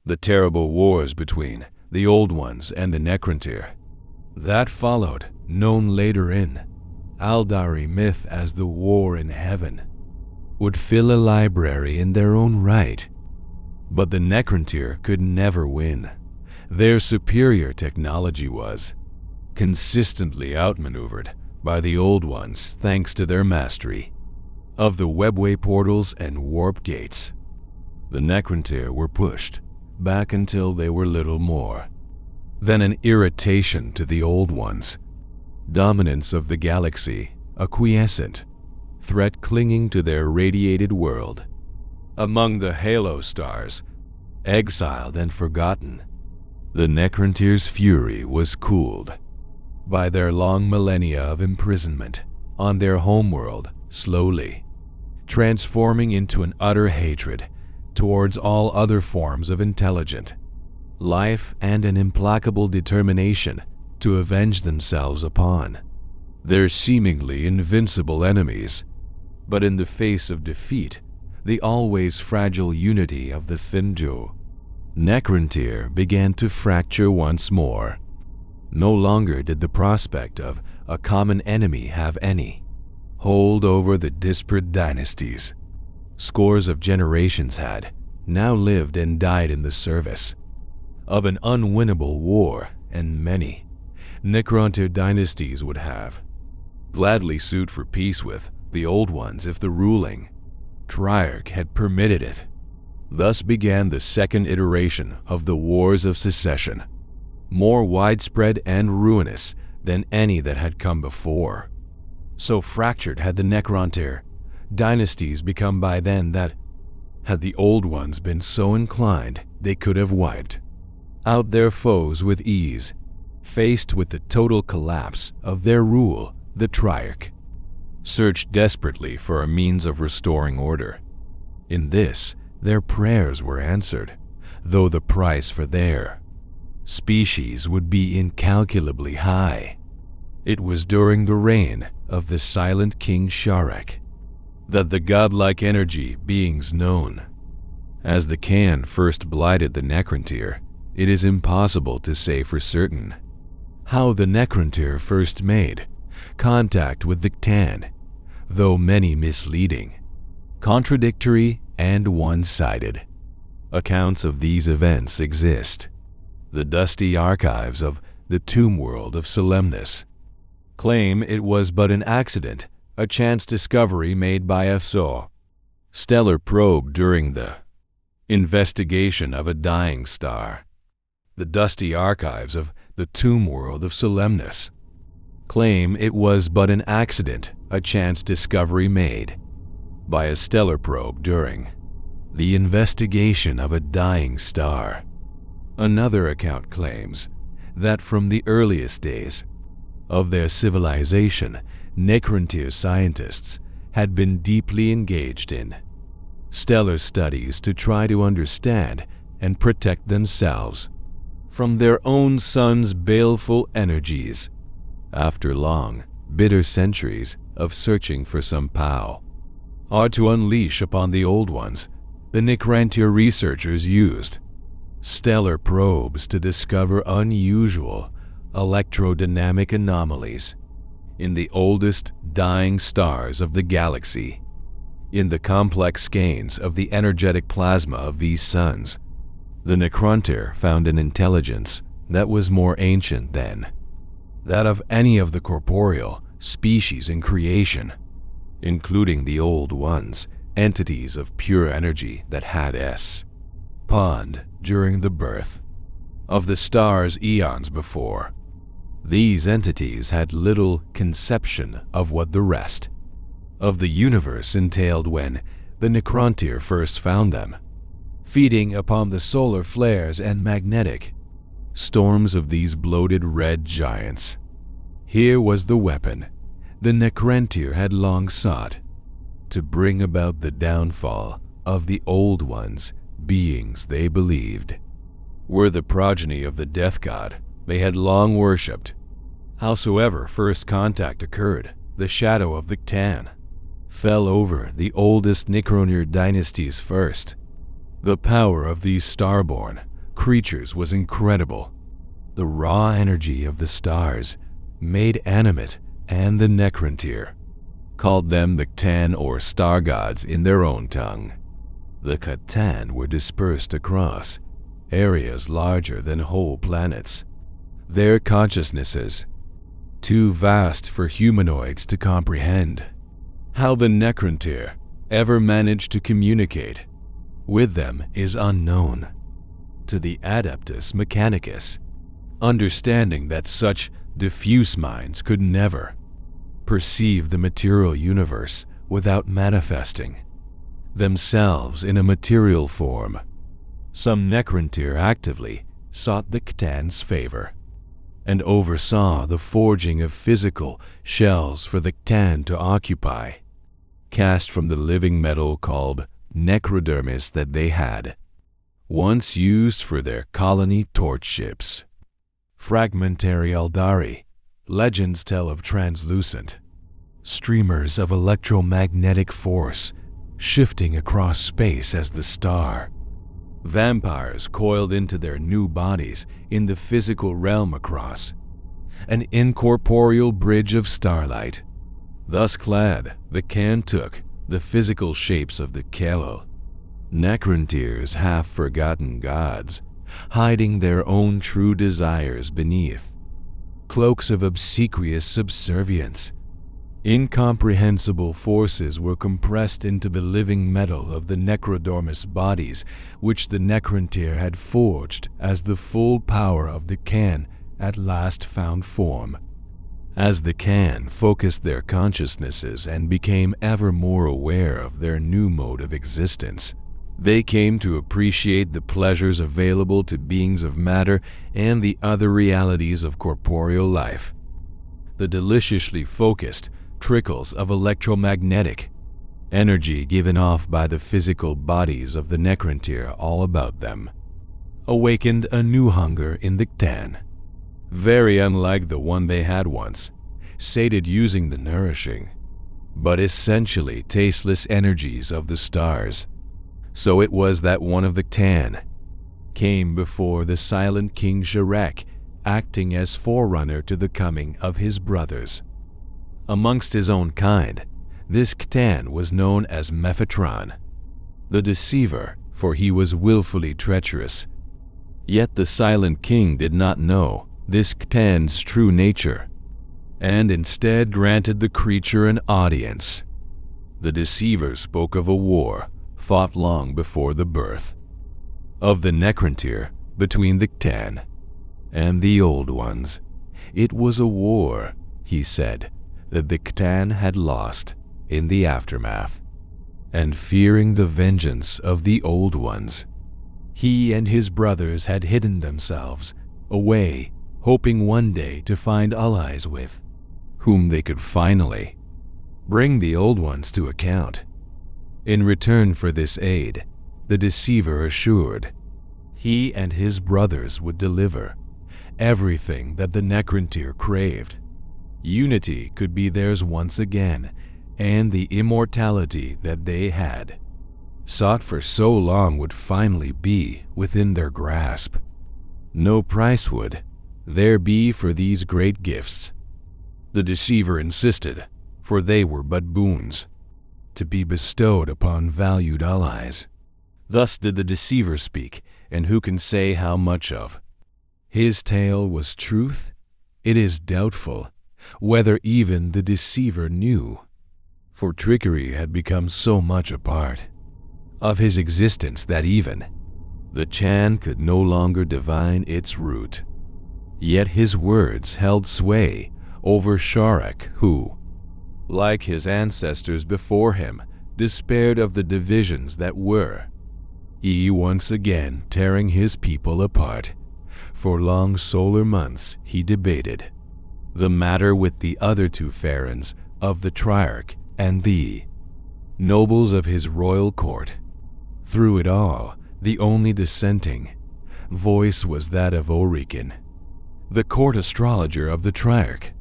The terrible wars between the Old Ones and the Necrontyr that followed, known later in Aldari myth as the War in Heaven, would fill a library in their own right. But the Necrontyr could never win. Their superior technology was consistently outmaneuvered by the Old Ones thanks to their mastery of the webway portals and warp gates. The Necrontyr were pushed back until they were little more than an irritation to the Old Ones. Dominance of the galaxy, a quiescent threat clinging to their radiated world. Among the halo stars, exiled and forgotten, the Necrontyr's fury was cooled by their long millennia of imprisonment on their homeworld, slowly transforming into an utter hatred towards all other forms of intelligent life and an implacable determination to avenge themselves upon their seemingly invincible enemies. But in the face of defeat, the always fragile unity of the Thinju Necrontyr began to fracture once more. No longer did the prospect of a common enemy have any hold over the disparate dynasties. Scores of generations had now lived and died in the service of an unwinnable war, and many Necrontyr dynasties would have gladly sued for peace with the Old Ones if the ruling Triarch had permitted it. Thus began the second iteration of the Wars of Secession, more widespread and ruinous than any that had come before. So fractured had the Necrontyr dynasties become by then that, had the Old Ones been so inclined, they could have wiped out their foes with ease. Faced with the total collapse of their rule, the Triarch searched desperately for a means of restoring order. In this, their prayers were answered, though the price for their species would be incalculably high. It was during the reign of the silent King Sharek that the godlike energy beings known as the Khan first blighted the Necrontyr. It is impossible to say for certain how the Necrontyr first made contact with the Ktan, though many misleading, contradictory, and one-sided accounts of these events exist. The dusty archives of the tomb world of Solemnus claim it was but an accident, a chance discovery made by a stellar probe during the investigation of a dying star. The dusty archives of the tomb world of Solemnus claim it was but an accident, a chance discovery made by a stellar probe during the investigation of a dying star. Another account claims that from the earliest days of their civilization, Necrontyr scientists had been deeply engaged in stellar studies to try to understand and protect themselves from their own sun's baleful energies. After long, bitter centuries of searching for some pow or to unleash upon the Old Ones, the Necrontyr researchers used stellar probes to discover unusual electrodynamic anomalies in the oldest dying stars of the galaxy. In the complex skeins of the energetic plasma of these suns, the Necrontyr found an intelligence that was more ancient than that of any of the corporeal species in creation, including the Old Ones, entities of pure energy that had spawned during the birth of the stars eons before. These entities had little conception of what the rest of the universe entailed when the Necrontyr first found them, feeding upon the solar flares and magnetic storms of these bloated red giants. Here was the weapon the Necrontyr had long sought to bring about the downfall of the Old Ones, beings they believed were the progeny of the death god they had long worshipped. Howsoever first contact occurred, the shadow of the Ktan fell over the oldest Necrontyr dynasties first. The power of these starborn creatures was incredible. The raw energy of the stars made animate, and the Necrontyr called them the Ctan or star gods in their own tongue. The Ctan were dispersed across areas larger than whole planets. Their consciousnesses too vast for humanoids to comprehend. How the Necrontyr ever managed to communicate with them is unknown to the Adeptus Mechanicus, understanding that such diffuse minds could never perceive the material universe without manifesting themselves in a material form. Some Necrontyr actively sought the Ctan's favor and oversaw the forging of physical shells for the Ctan to occupy, cast from the living metal called necrodermis that they had once used for their colony torch ships. Fragmentary Eldari legends tell of translucent streamers of electromagnetic force shifting across space as the star. Vampires coiled into their new bodies in the physical realm across an incorporeal bridge of starlight. Thus clad, the Ctan took the physical shapes of the Kello, Necrontyr's half-forgotten gods, hiding their own true desires beneath cloaks of obsequious subservience. Incomprehensible forces were compressed into the living metal of the necrodermis bodies, which the Necrontyr had forged as the full power of the Ctan at last found form. As the Ctan focused their consciousnesses and became ever more aware of their new mode of existence, they came to appreciate the pleasures available to beings of matter and the other realities of corporeal life. The deliciously focused trickles of electromagnetic energy given off by the physical bodies of the Necrontyr all about them awakened a new hunger in the Ctan, very unlike the one they had once, sated using the nourishing, but essentially tasteless energies of the stars. So it was that one of the Ctan came before the silent King Sharek, acting as forerunner to the coming of his brothers. Amongst his own kind, this Ctan was known as Mephitron, the Deceiver, for he was willfully treacherous. Yet the silent king did not know this Ctan's true nature, and instead granted the creature an audience. The Deceiver spoke of a war fought long before the birth of the Necrontyr between the Ctan and the Old Ones. It was a war, he said, that the Ctan had lost in the aftermath, and fearing the vengeance of the Old Ones, he and his brothers had hidden themselves away, hoping one day to find allies with whom they could finally bring the Old Ones to account. In return for this aid, the Deceiver assured he and his brothers would deliver everything that the Necrontyr craved. Unity could be theirs once again, and the immortality that they had sought for so long would finally be within their grasp. No price would there be for these great gifts. The Deceiver insisted, for they were but boons to be bestowed upon valued allies. Thus did the Deceiver speak, and who can say how much of his tale was truth? It is doubtful whether even the Deceiver knew, for trickery had become so much a part of his existence that even the Chan could no longer divine its root. Yet his words held sway over Sharek, who, like his ancestors before him, despaired of the divisions that were once again tearing his people apart. For long solar months he debated the matter with the other two Pharaons of the Triarch and the nobles of his royal court. Through it all, the only dissenting voice was that of Orikin, the court astrologer of the Triarch,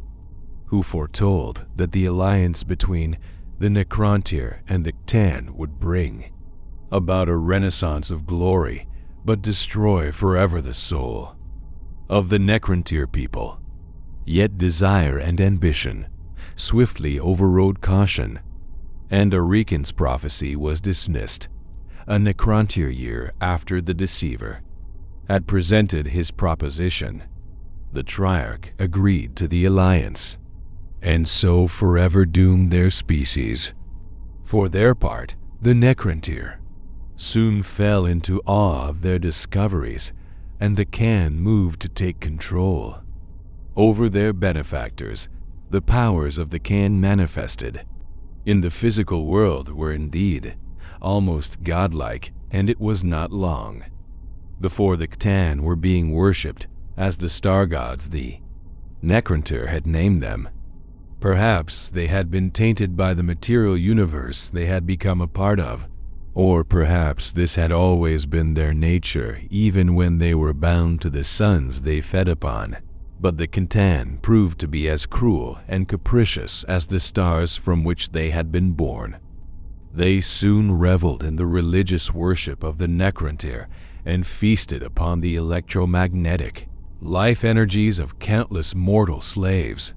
who foretold that the alliance between the Necrontyr and the Ctan would bring about a renaissance of glory but destroy forever the soul of the Necrontyr people. Yet desire and ambition swiftly overrode caution, and Arikan's prophecy was dismissed. A Necrontyr year after the Deceiver had presented his proposition, the Triarch agreed to the alliance, and so forever doomed their species. For their part, the Necrontyr soon fell into awe of their discoveries, and the Khan moved to take control over their benefactors. The powers of the Khan manifested in the physical world were indeed almost godlike, and it was not long before the Ctan were being worshipped as the star gods the Necrontyr had named them. Perhaps they had been tainted by the material universe they had become a part of, or perhaps this had always been their nature even when they were bound to the suns they fed upon. But the Ctan proved to be as cruel and capricious as the stars from which they had been born. They soon reveled in the religious worship of the Necrontyr and feasted upon the electromagnetic life energies of countless mortal slaves.